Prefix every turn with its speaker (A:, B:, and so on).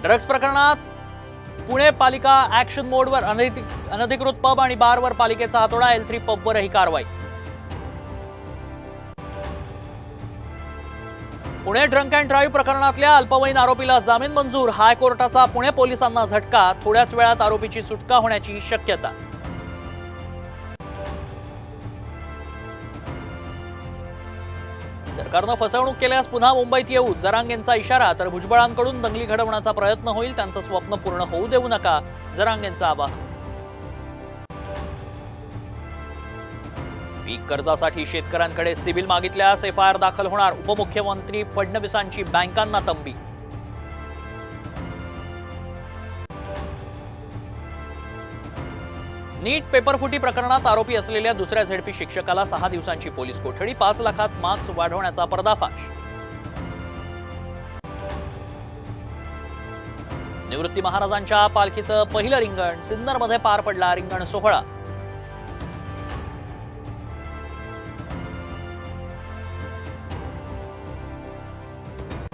A: Drugs प्रकरणात पुणे पालिका action मोडवर, अनधिकृत पब आणि बारवर पालिकेचा हातोडा, L3 पबवरही कारवाई। पुणे ड्रंक अँड ड्राईव्ह प्रकरणातल्या अल्पवयीन आरोपीला जामीन मंजूर, हायकोर्टाचा पुणे पोलिसांना झटका, थोड्याच वेळात आरोपीची सुटका होण्याची शक्यता। सरकारनं फसवणूक केल्यास पुन्हा मुंबईत येऊ, जरांगेंचा इशारा, तर भुजबळांकडून दंगली घडवण्याचा प्रयत्न होईल, त्यांचं स्वप्न पूर्ण होऊ देऊ नका, जरांगेंचं आवाहन। पीक कर्जासाठी शेतकऱ्यांकडे सिबिल मागितल्यास FIR दाखल होणार, उपमुख्यमंत्री फडणवीसांची बँकांना तंबी। नीट पेपरफुटी प्रकरणात आरोपी असलेल्या दुसऱ्या झेडपी शिक्षकाला 6 दिवसांची पोलीस कोठडी, 5 लाखात मार्क्स वाढवण्याचा पर्दाफाश। निवृत्ती महाराजांच्या पालखीचं पहिलं रिंगण, सिन्नरमध्ये पार पडला रिंगण सोहळा।